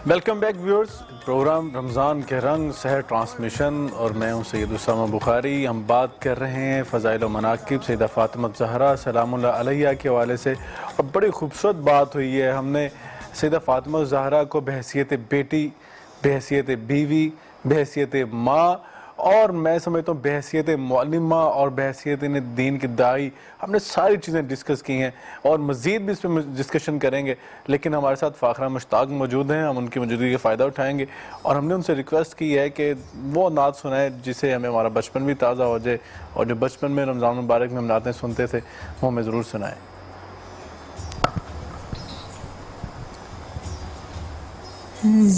Welcome back viewers, programme رمضان کے رنگ سحر transmission اور میں ہوں سید اسامہ بخاری۔ ہم بات کر رہے ہیں فضائل و مناقب سیدہ فاطمہ الزہرا سلام اللہ علیہا کے حوالے سے، اور بڑی خوبصورت بات ہوئی ہے۔ ہم نے سیدہ فاطمہ الزہرا کو بحیثیت بیٹی، بحیثیت بیوی، بحیثیت ماں، اور میں سمجھتا ہوں بحیثیت معلمہ اور بحیثیت دین کی داعی، ہم نے ساری چیزیں ڈسکس کی ہیں اور مزید بھی اس پہ ڈسکشن کریں گے۔ لیکن ہمارے ساتھ فاخرہ مشتاق موجود ہیں، ہم ان کی موجودگی کا فائدہ اٹھائیں گے، اور ہم نے ان سے ریکویسٹ کی ہے کہ وہ نعت سنائیں جسے ہمیں ہمارا بچپن بھی تازہ ہو جائے، اور جو بچپن میں رمضان مبارک میں ہم نعتیں سنتے تھے وہ ہمیں ضرور سنائیں۔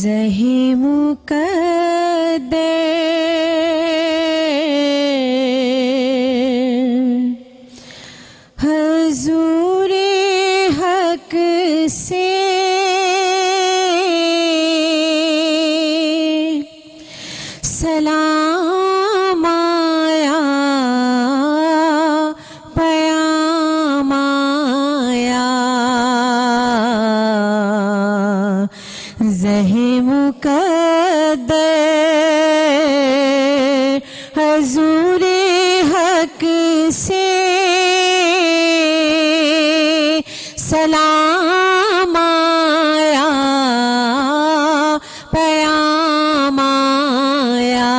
زہی مقدر حضور حق سے سلام آیا، پیام آیا، زہی مقدر حضور حق سے سلام آیا، پیام آیا،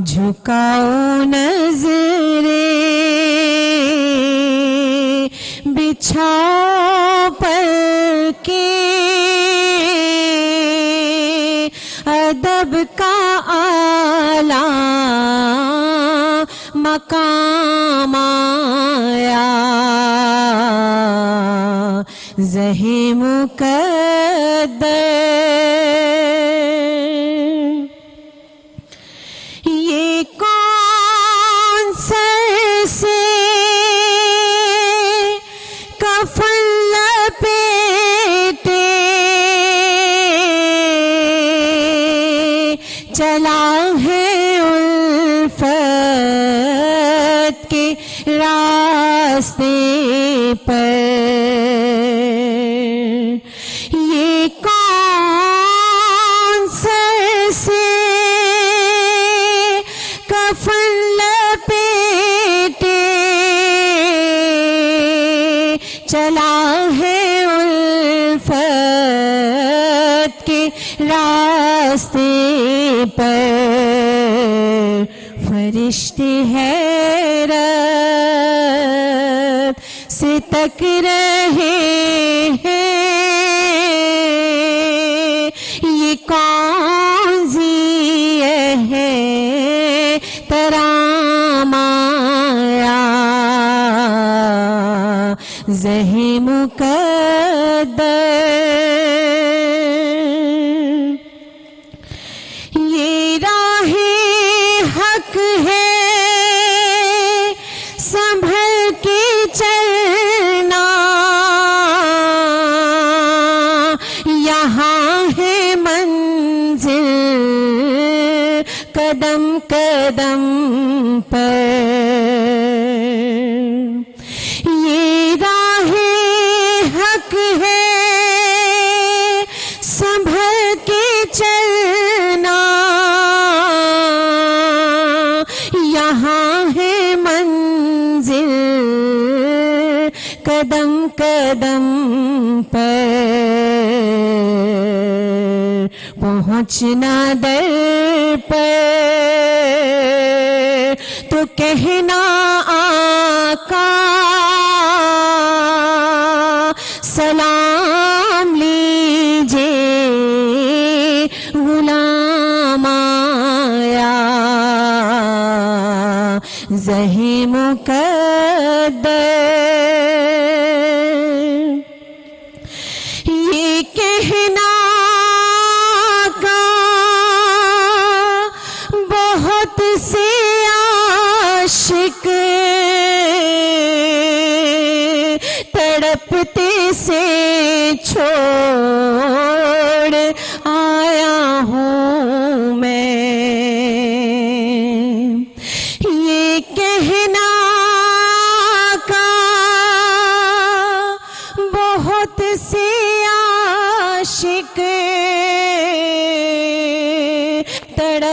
جھکاؤ نظریں، بچھاؤ پر کے، ادب کا اعلیٰ مقام آیا، زہی مقدر۔ یہ کون سر سے کفن لپیٹے چلا ہے الفت کے راستے پر؟ یہ کون سر سے کفن لپیٹے چلا ہے الفت کے راستے پر؟ فرشتے حیرت سے تک رہے ہیں، یہ کون ذی ہے ترام آیا، زہی مقدر۔ یہ راہ حق ہے سنبھل کے چلنا، یہاں ہے منزل قدم قدم پر، یہ راہ حق ہے سنبھل کے چلنا، یہاں ہے منزل قدم قدم پر، پہنچنا در پر تو کہنا آقا سلام لیجے، غلام آیا، زہی مقدر۔ یہ کہنا کا بہت سے عاشق تڑپتے سے چھوڑ آیا ہوں میں، یہ کہنا سے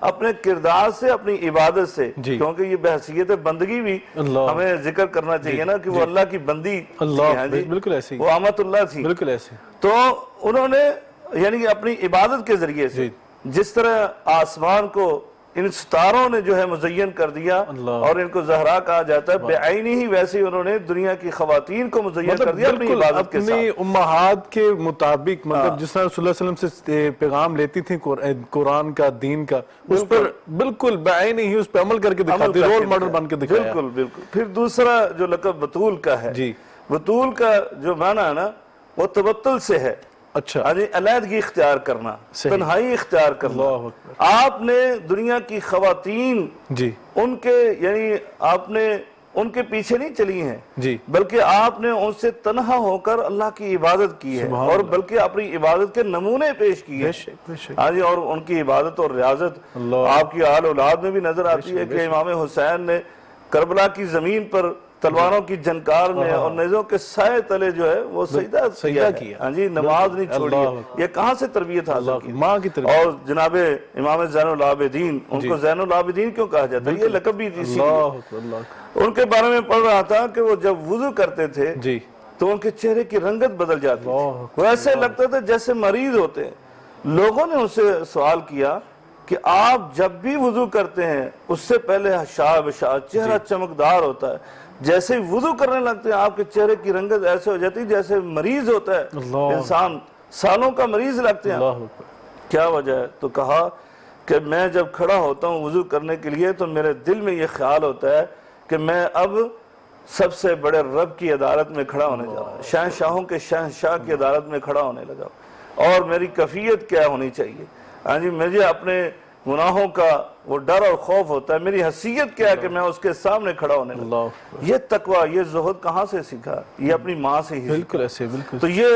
اپنے کردار سے، اپنی عبادت سے، جی کیونکہ یہ بحثیت بندگی بھی اللہ ہمیں ذکر کرنا چاہیے نا کہ وہ اللہ کی بندی اللہ بالکل ایسے ہی وہ امت اللہ تھی، بالکل ایسے تو انہوں نے یعنی اپنی عبادت کے ذریعے سے جس طرح آسمان کو ان ستاروں نے جو ہے مزین کر دیا اور ان کو زہرا کہا جاتا ہے، بعینی ہی ویسے انہوں نے دنیا کی خواتین کو مزین کر دیا اپنی عبادت کے ساتھ، اپنی امہات کے مطابق، مطلب جس طرح صلی اللہ علیہ وسلم سے پیغام لیتی تھی قرآن کا، دین کا، اس پر بالکل بعینی ہی اس پہ عمل کر کے دکھاتی، رول ماڈل بن کے دکھایا۔ بالکل بالکل۔ پھر دوسرا جو لقب بطول کا ہے، بطول کا جو معنی ہے نا وہ تبتل سے ہے، اچھا علیحدگی اختیار کرنا، تنہائی اختیار کرنا۔ آپ نے دنیا کی خواتین ان کے یعنی آپ نے ان کے پیچھے نہیں چلی ہیں، بلکہ آپ نے ان سے تنہا ہو کر اللہ کی عبادت کی ہے، اور بلکہ اپنی عبادت کے نمونے پیش کیے ہیں، اور ان کی عبادت اور ریاضت آپ کی آل اولاد میں بھی نظر آتی ہے کہ امام حسین نے کربلا کی زمین پر تلواروں کی جنکار میں اور نیزوں کے سائے تلے جو ہے وہ سجدہ کیا، ہاں جی، نماز نہیں چھوڑی ہے۔ یہ کہاں سے تربیت حاصل کی؟ ماں کی تربیت۔ اور جناب امام زین العابدین، ان کو زین العابدین کیوں کہا جاتا ہے؟ یہ لقب بھی اسی لیے۔ ان کے بارے میں پڑھ رہا تھا کہ وہ جب وضو کرتے تھے تو ان کے چہرے کی رنگت بدل جاتی تھی، وہ ایسے لگتا تھا جیسے مریض ہوتے ہیں۔ لوگوں نے ان سے سوال کیا کہ آپ جب بھی وضو کرتے ہیں اس سے پہلے شاب چہرہ چمکدار ہوتا ہے، جیسے ہی وضو کرنے لگتے ہیں آپ کے چہرے کی رنگت ایسے ہو جاتی ہے جیسے مریض ہوتا ہے انسان، سالوں کا مریض لگتے ہیں۔ کیا وجہ ہے؟ تو کہا کہ میں جب کھڑا ہوتا ہوں وضو کرنے کے لیے تو میرے دل میں یہ خیال ہوتا ہے کہ میں اب سب سے بڑے رب کی عدالت میں کھڑا ہونے جا رہا ہوں، شہنشاہوں کے شہنشاہ کی عدالت میں کھڑا ہونے لگا، اور میری کیفیت کیا ہونی چاہیے؟ ہاں جی، مجھے اپنے گناہوں کا وہ ڈر اور خوف ہوتا ہے، میری حیثیت کیا ہے کہ میں اس کے سامنے کھڑا ہونے لگا۔ یہ تقوی، یہ زہد کہاں سے سیکھا؟ یہ اپنی ماں سے ہی بالکل ایسے، بالکل۔ تو یہ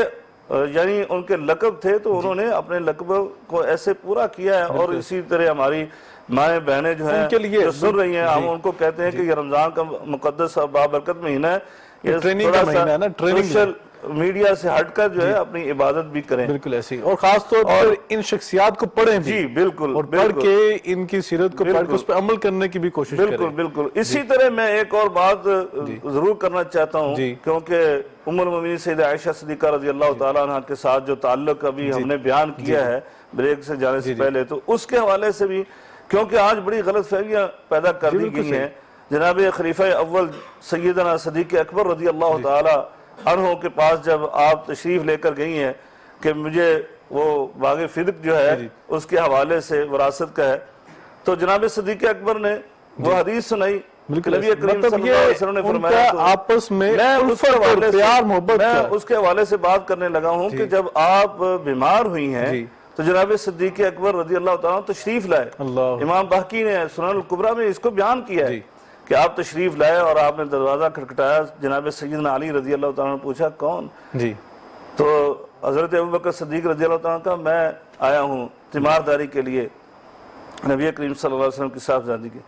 یعنی ان کے لقب تھے تو انہوں نے اپنے لقب کو ایسے پورا کیا ہے، اور اسی طرح ہماری مائیں بہنیں جو ہیں جو سن رہی ہیں، ہم ان کو کہتے ہیں کہ یہ رمضان کا مقدس اور بابرکت مہینہ ہے، یہ تھوڑا سا سوشل میڈیا سے ہٹ کر جو ہے اپنی عبادت بھی کریں، بالکل ایسی، اور خاص طور پر ان شخصیات کو پڑھیں بھی، جی بالکل، اور پڑھ کے ان کی سیرت کو پڑھ کے اس پہ عمل کرنے کی بھی کوشش کریں۔ بالکل بالکل۔ اسی طرح میں ایک اور بات ضرور کرنا چاہتا ہوں، کیونکہ ام المومنین سیدہ عائشہ صدیقہ رضی اللہ تعالیٰ عنہ کے ساتھ جو تعلق ابھی ہم نے بیان کیا ہے بریک سے جانے سے پہلے، تو اس کے حوالے سے بھی کیونکہ آج بڑی غلط فہمیاں پیدا کر دی گئی ہیں۔ جناب خلیفہ اول سیدنا صدیق اکبر رضی اللہ تعالیٰ عنہ کے پاس جب آپ تشریف لے کر گئی ہیں کہ مجھے وہ باغ فدق جو ہے اس کے حوالے سے وراثت کا ہے، تو جناب صدیق اکبر نے وہ حدیث سنائی، نبی کریم صلی اللہ علیہ وسلم نے فرمایا، آپس میں میں اس کے حوالے سے بات کرنے لگا ہوں کہ جب آپ بیمار ہوئی ہیں تو جناب صدیق اکبر رضی اللہ تعالیٰ تشریف لائے۔ امام بہقی نے سنن الکبریٰ میں اس کو بیان کیا ہے کہ آپ تشریف لائے اور آپ نے دروازہ کھٹکھٹایا، جناب سیدنا علی رضی اللہ تعالیٰ نے پوچھا کون؟ تو حضرت ابوبکر صدیق رضی اللہ تعالیٰ کا میں آیا ہوں تیمارداری کے لیے نبی کریم صلی اللہ علیہ وسلم کی صاحبزادی کے۔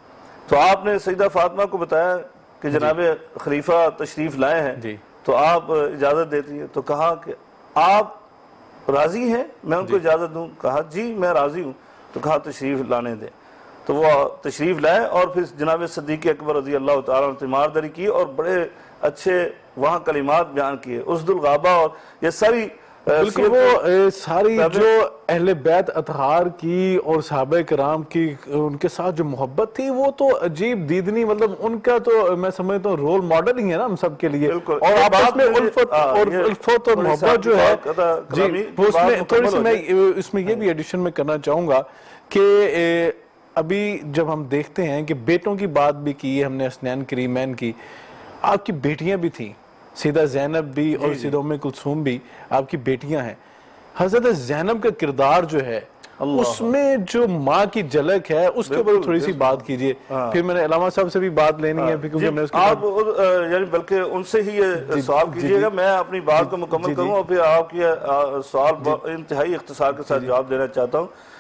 تو آپ نے سیدہ فاطمہ کو بتایا کہ جناب خلیفہ تشریف لائے ہیں تو آپ اجازت دیتی ہیں، تو کہا کہ آپ راضی ہیں میں ان کو اجازت دوں؟ کہا جی میں راضی ہوں، تو کہا تشریف لانے دیں، تو وہ تشریف لائے اور پھر جناب صدیق اکبر رضی اللہ تعالیٰ نے تیمارداری کی اور بڑے اچھے وہاں کلمات بیان کیے، اسد الغابہ، اور یہ ساری بالکل وہ ساری جو اہل بیت اطہار کی اور صحابہ کرام کی ان کے ساتھ جو محبت تھی وہ تو عجیب دیدنی، مطلب ان کا تو میں سمجھتا ہوں رول ماڈل ہی ہے نا ہم سب کے لیے، اور آپس میں الفت اور محبت جو ہے جی، تھوڑی سی میں اس میں یہ بھی ایڈیشن میں کرنا چاہوں گا کہ ابھی جب ہم دیکھتے ہیں کہ بیٹوں کی بات بھی کی ہم نے، حسنین کریمین کی، آپ کی بیٹیاں بھی تھیں، سیدہ زینب بھی اور سیدہ ام کلثوم بھی آپ کی بیٹیاں ہیں۔ حضرت زینب کا کردار جو ہے اس میں جو ماں کی جھلک ہے اس کے اوپر تھوڑی سی بات کیجئے، پھر میں نے علامہ صاحب سے بھی بات لینی ہے کیونکہ میں اس کے آپ یعنی بلکہ ان سے ہی یہ سوال کیجئے گا، میں اپنی بات کو مکمل کروں اور پھر آپ کی سوال انتہائی اختصار کے ساتھ جواب دینا چاہتا ہوں۔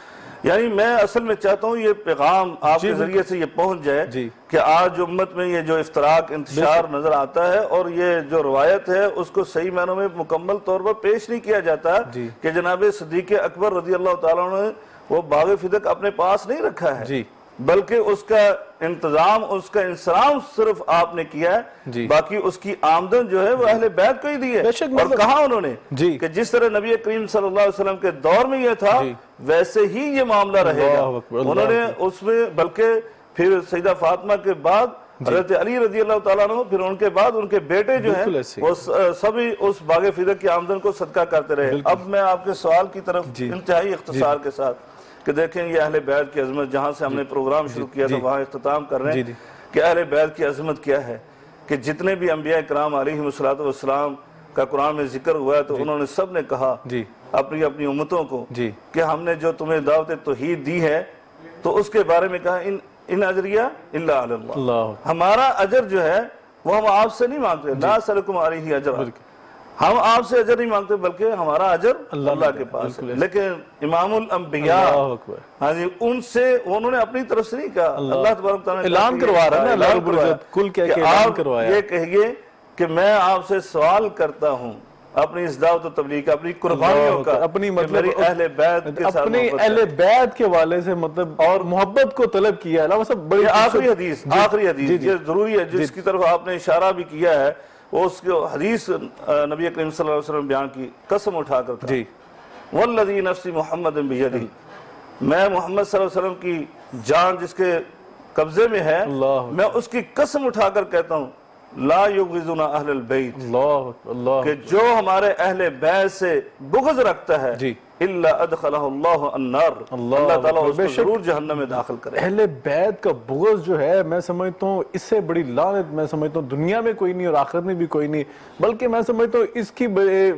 یعنی میں اصل میں چاہتا ہوں یہ پیغام آپ کے ذریعے سے یہ پہنچ جائے کہ آج امت میں یہ جو افتراق انتشار نظر آتا ہے اور یہ جو روایت ہے اس کو صحیح معنوں میں مکمل طور پر پیش نہیں کیا جاتا کہ جناب صدیق اکبر رضی اللہ تعالیٰ عنہ وہ باغ فدق اپنے پاس نہیں رکھا ہے جی بلکہ اس کا انتظام اس کا انصرام صرف آپ نے کیا ہے جی باقی اس کی آمدن جو ہے وہ اہل بیت کو ہی دی ہے بے شک اور کہا انہوں نے جی کہ جس طرح نبی کریم صلی اللہ علیہ وسلم کے دور میں یہ تھا ویسے ہی یہ معاملہ رہے گا اللہ اکبر، انہوں نے اس میں بلکہ پھر سیدہ فاطمہ کے بعد حضرت علی رضی اللہ تعالیٰ عنہ پھر ان کے بعد ان کے بیٹے جو ہیں بالکل ایسے ہی۔ وہ سبھی اس باغ فدق کی آمدن کو صدقہ کرتے رہے اب میں آپ کے سوال کی طرف انتہائی اختصار کے ساتھ کہ دیکھیں یہ اہل بیت کی عظمت جہاں سے ہم نے پروگرام شروع کیا تھا وہاں اختتام کر رہے ہیں کہ اہل بیت کی عظمت کیا ہے کہ جتنے بھی انبیاء کرام علیہم السلام کا قرآن میں ذکر ہوا ہے تو انہوں نے سب نے کہا اپنی اپنی امتوں کو کہ ہم نے جو تمہیں دعوت توحید دی ہے تو اس کے بارے میں کہا ان اجریہ الا علی اللہ، ہمارا اجر جو ہے وہ ہم آپ سے نہیں مانگتے لا اسألکم علیہ اجرا، ہم آپ سے اجر نہیں مانگتے بلکہ ہمارا اجر اللہ کے پاس ہے۔ لیکن امام الانبیاء ہاں جی ان سے انہوں نے اپنی طرف سے نہیں کہا، اللہ تبارک تعالیٰ نے اعلان کروا رہا ہے نا اللہ رب العزت کل کیا کہ اعلان کروایا یہ کہیے کہ میں آپ سے سوال کرتا ہوں اپنی اس دعوت و تبلیغ کا اپنی قربانیوں کا اپنی میری اہل بیت کے ساتھ اپنی اہل بیت کے والے سے مطلب اور محبت کو طلب کیا ہے سب بڑی آخری حدیث یہ ضروری ہے جس کی طرف آپ نے اشارہ بھی کیا ہے وہ اس کے حدیث نبی کریم صلی اللہ علیہ وسلم بیان کی قسم اٹھا کر کہا والذی نفسی محمد بیدہ، میں محمد صلی اللہ علیہ وسلم کی جان جس کے قبضے میں ہے میں اس کی قسم اٹھا کر کہتا ہوں لا یبغضنا اہل البیت، کہ جو ہمارے اہل بیت سے بغض رکھتا ہے الا ادخلہ اللہ النار، اللہ تعالیٰ اس کو ضرور جہنم میں داخل کرے۔ اہل بیت کا بغض جو ہے میں سمجھتا ہوں اس سے بڑی لعنت میں سمجھتا ہوں دنیا میں کوئی نہیں اور آخرت میں بھی کوئی نہیں، بلکہ میں سمجھتا ہوں اس کی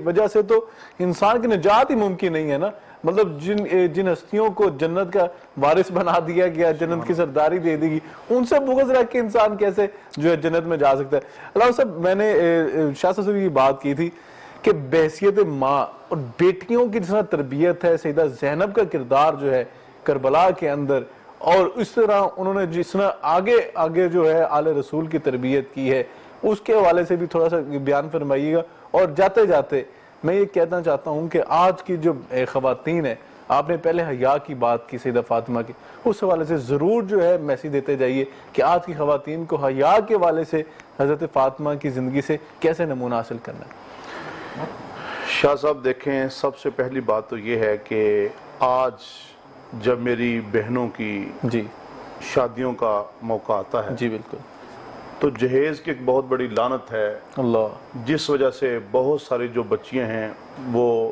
وجہ سے تو انسان کی نجات ہی ممکن نہیں ہے نا، مطلب جن ہستیوں کو جنت کا وارث بنا دیا گیا، جنت کی سرداری دے دی گی، ان سے بغض رکھ کے انسان کیسے جو ہے جنت میں جا سکتا ہے۔ اللہ صاحب میں نے شاہ صاحب سے یہ بات کی تھی کہ بحیثیت ماں اور بیٹیوں کی جس طرح تربیت ہے، سیدہ زینب کا کردار جو ہے کربلا کے اندر، اور اس طرح انہوں نے جس طرح آگے جو ہے آل رسول کی تربیت کی ہے اس کے حوالے سے بھی تھوڑا سا بیان فرمائیے گا۔ اور جاتے جاتے میں یہ کہنا چاہتا ہوں کہ آج کی جو خواتین ہیں، آپ نے پہلے حیا کی بات کی سیدہ فاطمہ کی، اس حوالے سے ضرور جو ہے میسیج دیتے جائیے کہ آج کی خواتین کو حیا کے حوالے سے حضرت فاطمہ کی زندگی سے کیسے نمونہ حاصل کرنا ہے۔ شاہ صاحب دیکھیں، سب سے پہلی بات تو یہ ہے کہ آج جب میری بہنوں کی شادیوں کا موقع آتا ہے بالکل، تو جہیز کی ایک بہت بڑی لعنت ہے جس وجہ سے بہت ساری جو بچیاں ہیں وہ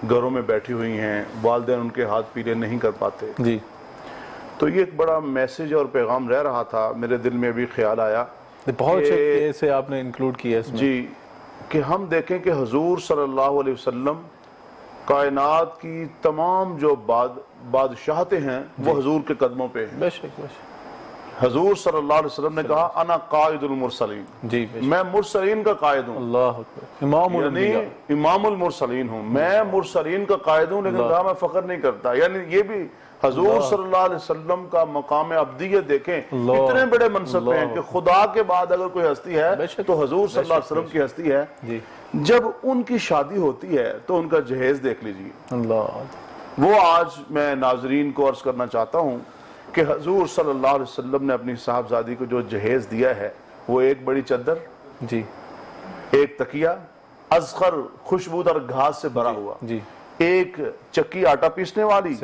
گھروں میں بیٹھی ہوئی ہیں، والدین ان کے ہاتھ پیلے نہیں کر پاتے۔ تو یہ ایک بڑا میسیج اور پیغام رہ رہا تھا، میرے دل میں بھی خیال آیا بہت اچھے سے آپ نے انکلوڈ کیا اس میں کہ ہم دیکھیں کہ حضور صلی اللہ علیہ وسلم کائنات کی تمام جو بادشاہتیں ہیں وہ حضور کے قدموں پہ ہیں۔ بے شک حضور صلی اللہ علیہ وسلم نے کہا انا قائد المرسلین، میں مرسلین کا قائد ہوں، اللہ اکبر، یعنی امام المرسلین ہوں، میں مرسلین کا قائد ہوں، لیکن کہا میں فخر نہیں کرتا۔ یعنی یہ بھی حضور صلی اللہ علیہ وسلم کا مقام عبدیت دیکھیں، اتنے بڑے منصب ہیں کہ خدا کے بعد اگر کوئی ہستی ہے تو حضور صلی اللہ علیہ وسلم کی ہستی ہے۔ جب ان کی شادی ہوتی ہے تو ان کا جہیز دیکھ لیجئے، وہ آج میں ناظرین کو عرض کرنا چاہتا ہوں کہ حضور صلی اللہ علیہ وسلم نے اپنی صاحبزادی کو جو جہیز دیا ہے وہ ایک بڑی چادر، ایک تکیہ ازخر خوشبودار گھاس سے بھرا ہوا، ایک چکی آٹا پیسنے والی،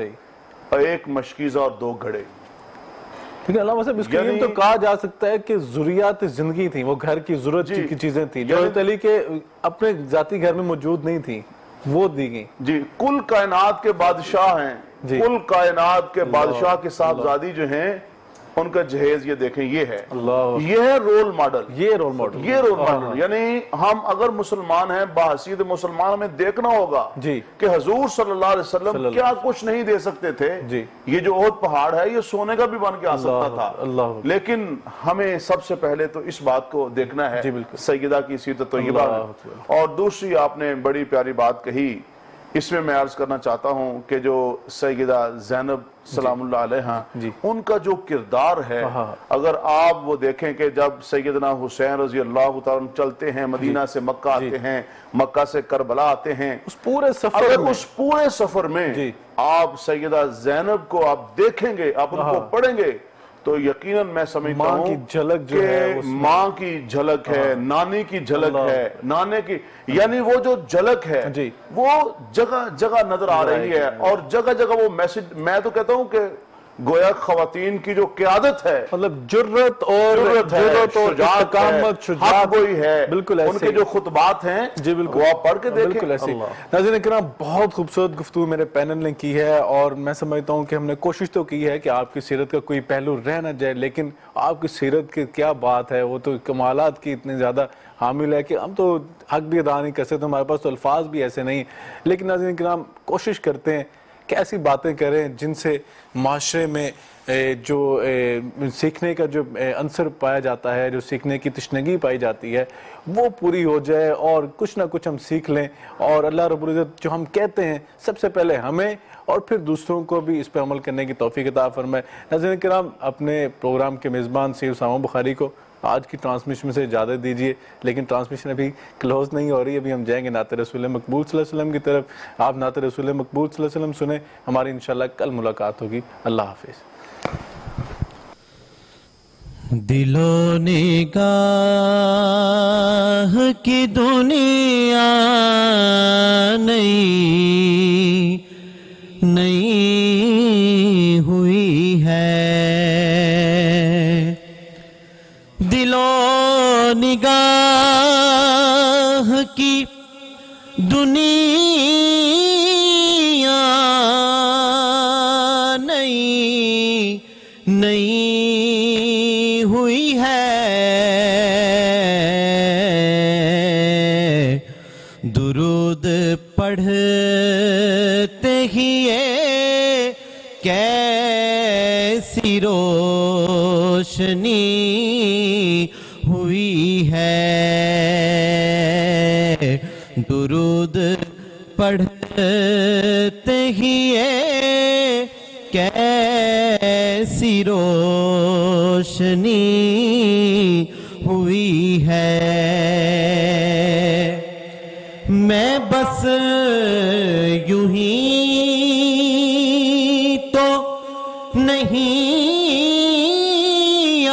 اور ایک مشکیزہ اور 2 گھڑے۔ لیکن علامہ صاحب اس کے لیے تو کہا جا سکتا ہے کہ ضروریات زندگی تھیں، وہ گھر کی ضرورت کی چیزیں تھیں جو حضرت علی کے اپنے ذاتی گھر میں موجود نہیں تھیں، وہ دی گئیں۔ کل کائنات کے بادشاہ ہیں، کل کائنات کے بادشاہ کے صاحبزادی جو ہیں ان کا جہیز یہ دیکھیں، یہ ہے رول ماڈل، یہ رول ماڈل۔ یعنی ہم اگر مسلمان ہیں، بحیثیت مسلمان ہمیں دیکھنا ہوگا کہ حضور صلی اللہ علیہ وسلم کیا کچھ نہیں دے سکتے تھے۔ یہ جو احد پہاڑ ہے یہ سونے کا بھی بن کے آ سکتا تھا، لیکن ہمیں سب سے پہلے تو اس بات کو دیکھنا ہے سیدہ کی سیرت طیبہ۔ اور دوسری آپ نے بڑی پیاری بات کہی اس میں عرض کرنا چاہتا ہوں کہ جو سیدہ زینب سلام اللہ علیہا ان کا جو کردار ہے، اگر آپ وہ دیکھیں کہ جب سیدنا حسین رضی اللہ تعالیٰ چلتے ہیں مدینہ سے مکہ آتے ہیں، مکہ سے کربلا آتے ہیں، اس پورے سفر اگر میں اس پورے سفر میں آپ سیدہ زینب کو آپ دیکھیں گے، آپ ان کو پڑھیں گے، تو یقیناً میں سمجھتا ہوں کی جھلک جو ہے کہ ماں کی جھلک ہے، نانی کی جھلک ہے، نانے کی، یعنی وہ جو جھلک ہے وہ جگہ جگہ نظر آ رہی ہے، اور جگہ جگہ وہ میسج، میں تو کہتا ہوں کہ گویا خواتین کی جو قیادت ہے، مطلب جرت اور استقامت، حق گوئی ہے، بالکل ان کے جو خطبات ہیں وہ آپ پڑھ کے دیکھیں۔ بالکل ایسے ناظرین کرام، بہت خوبصورت گفتگو میرے پینل نے کی ہے، اور میں سمجھتا ہوں کہ ہم نے کوشش تو کی ہے کہ آپ کی سیرت کا کوئی پہلو رہ نہ جائے، لیکن آپ کی سیرت کی کیا بات ہے، وہ تو کمالات کی اتنے زیادہ حامل ہے کہ ہم تو حق بھی ادا نہیں کر سکتے، ہمارے پاس تو الفاظ بھی ایسے نہیں، لیکن ناظرین کرام کوشش کرتے ہیں کہ ایسی باتیں کریں جن سے معاشرے میں جو سیکھنے کا جو عنصر پایا جاتا ہے، جو سیکھنے کی تشنگی پائی جاتی ہے، وہ پوری ہو جائے، اور کچھ نہ کچھ ہم سیکھ لیں، اور اللہ رب العزت جو ہم کہتے ہیں سب سے پہلے ہمیں اور پھر دوسروں کو بھی اس پہ عمل کرنے کی توفیق عطا فرمائے۔ ناظرین کرام، اپنے پروگرام کے میزبان سید اسامہ بخاری کو آج کی ٹرانسمیشن میں سے اجازت دیجیے، لیکن ٹرانسمیشن ابھی کلوز نہیں ہو رہی، ابھی ہم جائیں گے نعت رسول مقبول صلی اللہ علیہ وسلم کی طرف۔ آپ نعت رسول مقبول صلی اللہ علیہ وسلم سنیں، ہماری انشاءاللہ کل ملاقات ہوگی۔ اللہ حافظ۔ دل و نگاہ کی دنیا نئی نئی ہوئی ہے، دل و نگاہ کی دنیا نئی نئی ہوئی ہے، درود پڑھتے ہی یہ کیسی روشنی ہوئی ہے، درود پڑھتے ہی یہ کیسی روشنی ہوئی ہے، میں بس یوں ہی تو نہیں آ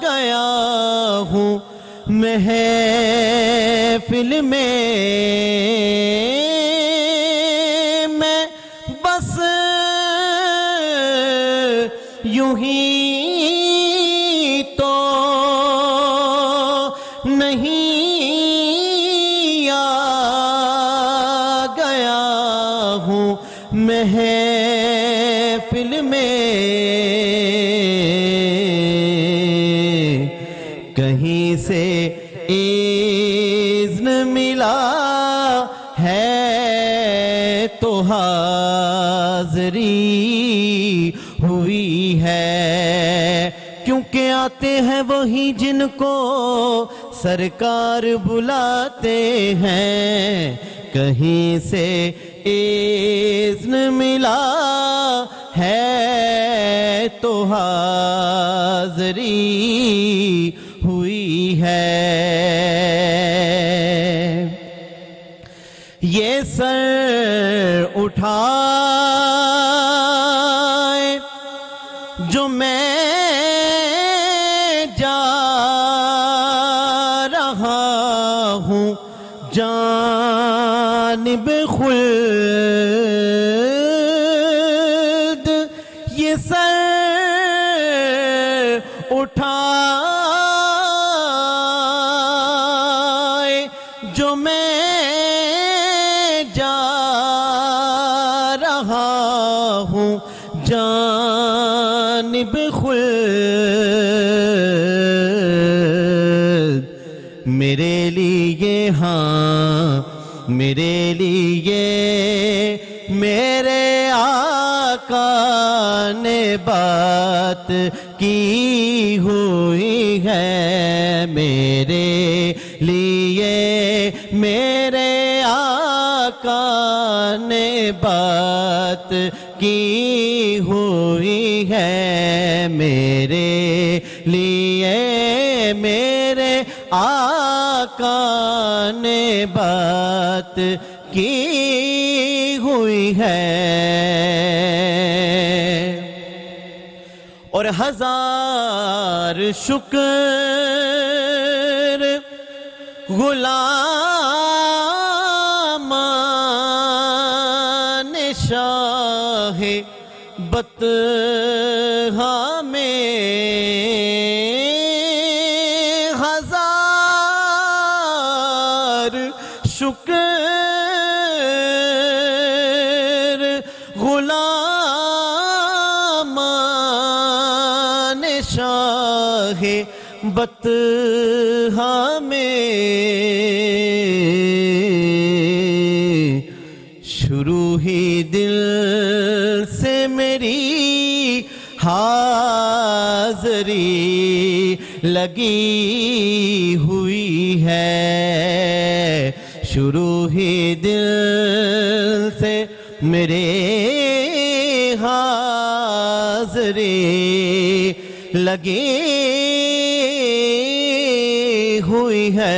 گیا ہوں محفل میں، میں بس یوں ہی تو نہیں آ گیا ہوں محفل میں، کہیں سے اذن ملا ہے تو حاضری ہوئی ہے، کیونکہ آتے ہیں وہی جن کو سرکار بلاتے ہیں، کہیں سے اذن ملا ہے تو حاضری ہوئی ہے، یہ سر اٹھائے جو میں جا رہا ہوں جانب خلد، یہ سر اٹھائے جو میں جا رہا ہوں جانب خلد، میرے لیے ہاں میرے لیے میرے آقا نے بات کی ہوئی ہے، میرے لیے میرے آقا آقا نے بات کی ہوئی ہے میرے لیے، میرے آقا نے بات کی ہوئی ہے، اور ہزار شکر غلامان شاہ بطحا میں، ہزار شکر غلامان شاہ بطحا میں، شروع ہی دل سے میری حاضری لگی ہوئی ہے، شروع ہی دل سے میرے حاضری لگی ہوئی ہے۔